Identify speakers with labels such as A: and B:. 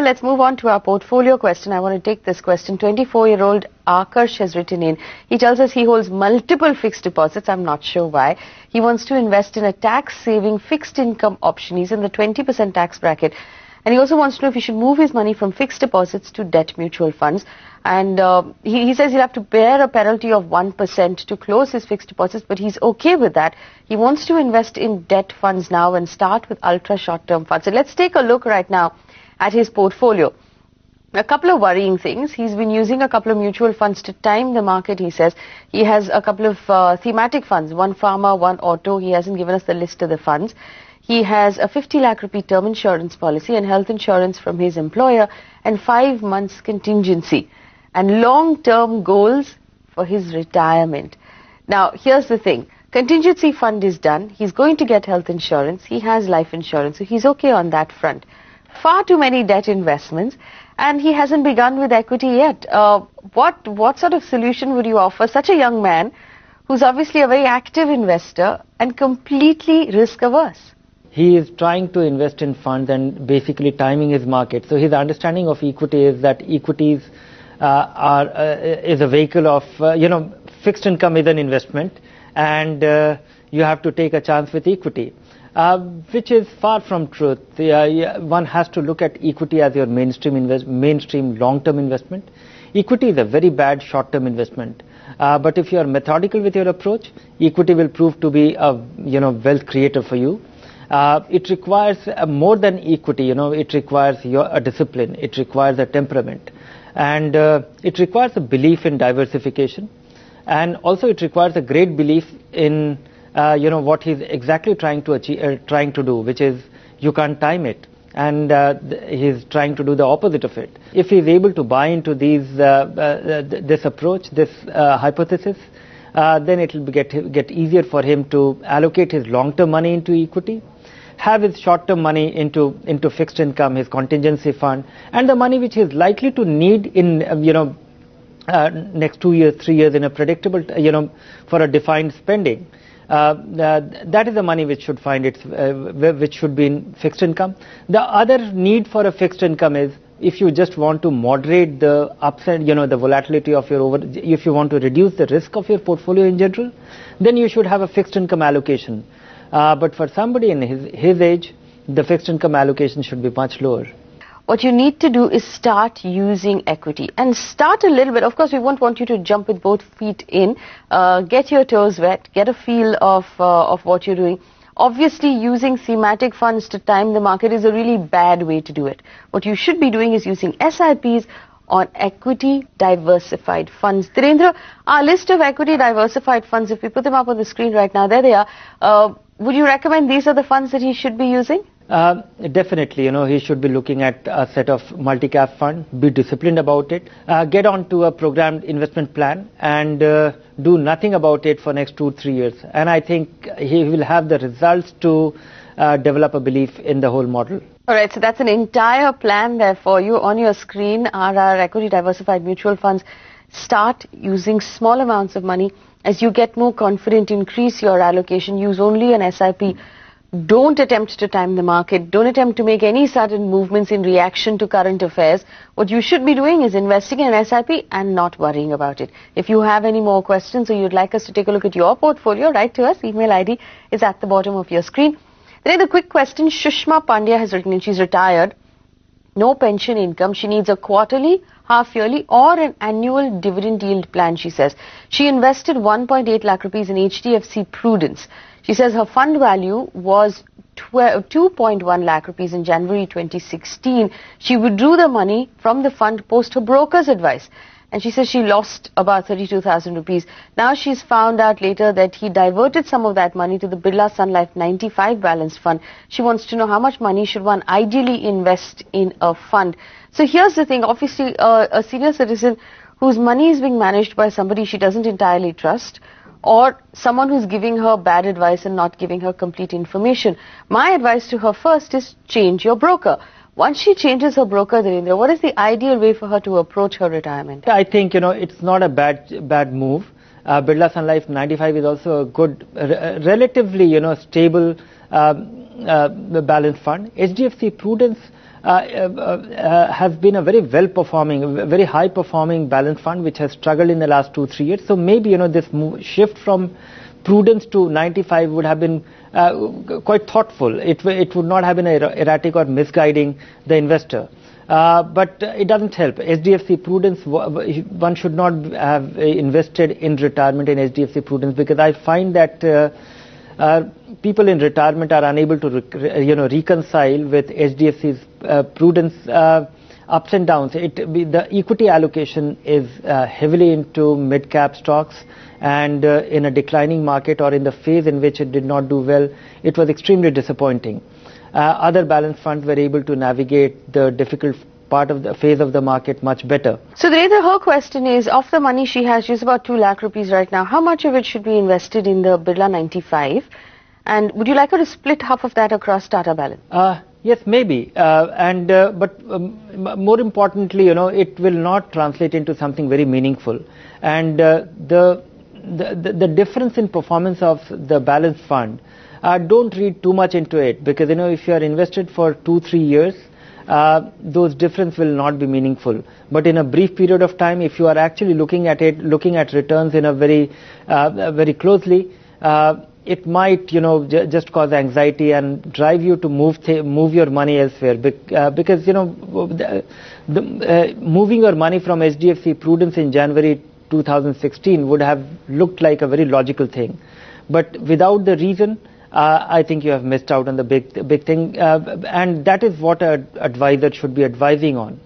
A: Let's move on to our portfolio question. I want to take this question. 24-year-old Akarsh has written in. He tells us he holds multiple fixed deposits. I'm not sure why. He wants to invest in a tax-saving fixed income option. He's in the 20% tax bracket. And he also wants to know if he should move his money from fixed deposits to debt mutual funds. And he says he'll have to bear a penalty of 1% to close his fixed deposits, but he's okay with that. He wants to invest in debt funds now and start with ultra short-term funds. So let's take a look right now at his portfolio. A couple of worrying things. He's been using a couple of mutual funds to time the market, he says. He has a couple of thematic funds, one pharma, one auto. He hasn't given us the list of the funds. He has a 50 lakh rupee term insurance policy and health insurance from his employer and 5 months contingency and long-term goals for his retirement. Now, here's the thing. Contingency fund is done. He's going to get health insurance. He has life insurance, so he's okay on that front. Far too many debt investments, and he hasn't begun with equity yet. What sort of solution would you offer such a young man who's obviously a very active investor and completely risk-averse?
B: He is trying to invest in funds and basically timing his market. So his understanding of equity is that equities is a vehicle of, fixed income is an investment, and you have to take a chance with equity. Which is far from truth. One has to look at equity as your mainstream long-term investment. Equity is a very bad short-term investment. But if you are methodical with your approach, equity will prove to be a wealth creator for you. It requires more than equity. It requires a discipline. It requires a temperament, and it requires a belief in diversification, and also it requires a great belief in what he's exactly trying to achieve, trying to do, which is you can't time it, and he's trying to do the opposite of it. If he's able to buy into this approach, this hypothesis, then it will get easier for him to allocate his long-term money into equity, have his short-term money into fixed income, his contingency fund, and the money which he's likely to need in next 2 years, 3 years in a predictable, for a defined spending. That is the money which should which should be in fixed income. The other need for a fixed income is if you just want to moderate the ups and the volatility of your if you want to reduce the risk of your portfolio in general, then you should have a fixed income allocation. But for somebody in his age, the fixed income allocation should be much lower.
A: What you need to do is start using equity and start a little bit. Of course, we won't want you to jump with both feet in. Get your toes wet, get a feel of what you're doing. Obviously, using thematic funds to time the market is a really bad way to do it. What you should be doing is using SIPs on equity diversified funds. Dhirendra, our list of equity diversified funds, if we put them up on the screen right now, there they are. Would you recommend these are the funds that he should be using?
B: Definitely, he should be looking at a set of multi-cap fund, be disciplined about it, get onto a programmed investment plan, and do nothing about it for next 2-3 years. And I think he will have the results to develop a belief in the whole model.
A: All right, so that's an entire plan there for you. On your screen are our equity diversified mutual funds. Start using small amounts of money. As you get more confident, increase your allocation. Use only an SIP. Don't attempt to time the market. Don't attempt to make any sudden movements in reaction to current affairs. What you should be doing is investing in an SIP and not worrying about it. If you have any more questions or you'd like us to take a look at your portfolio, write to us. Email ID is at the bottom of your screen. Then the quick question, Shushma Pandya has written in. She's retired. No pension income. She needs a quarterly, half-yearly or an annual dividend yield plan, she says. She invested 1.8 lakh rupees in HDFC Prudence. She says her fund value was 2.1 lakh rupees in January 2016. She withdrew the money from the fund post her broker's advice. And she says she lost about 32,000 rupees. Now she's found out later that he diverted some of that money to the Birla Sun Life 95 balanced fund. She wants to know how much money should one ideally invest in a fund. So here's the thing. Obviously, a senior citizen whose money is being managed by somebody she doesn't entirely trust, or someone who's giving her bad advice and not giving her complete information. My advice to her first is change your broker. Once she changes her broker, Dhirendra, what is the ideal way for her to approach her retirement?
B: I think, it's not a bad move. Birla Sun Life 95 is also a good, relatively, stable balanced fund. HDFC Prudence has been a very well-performing, very high-performing balanced fund which has struggled in the last 2-3 years. So maybe, this shift from prudence to 95 would have been quite thoughtful. It would not have been erratic or misguiding the investor. But it doesn't help. HDFC Prudence, one should not have invested in retirement in HDFC Prudence, because I find that people in retirement are unable to reconcile with HDFC's Prudence ups and downs. The equity allocation is heavily into mid-cap stocks, and in a declining market or in the phase in which it did not do well, it was extremely disappointing. Other balanced funds were able to navigate the difficult part of the phase of the market much better.
A: So Dhirendra, her question is, of the money she has, she's about 2 lakh rupees right now, how much of it should be invested in the Birla 95? And would you like her to split half of that across Tata Balance?
B: Yes, maybe. But more importantly, it will not translate into something very meaningful. And the difference in performance of the balanced fund, don't read too much into it, because if you are invested for 2-3 years, those difference will not be meaningful. But in a brief period of time, if you are actually looking at returns in a very closely, it might just cause anxiety and drive you to move your money elsewhere, because moving your money from HDFC Prudence in January 2016 would have looked like a very logical thing. But without the reason, I think you have missed out on the big thing, and that is what an advisor should be advising on.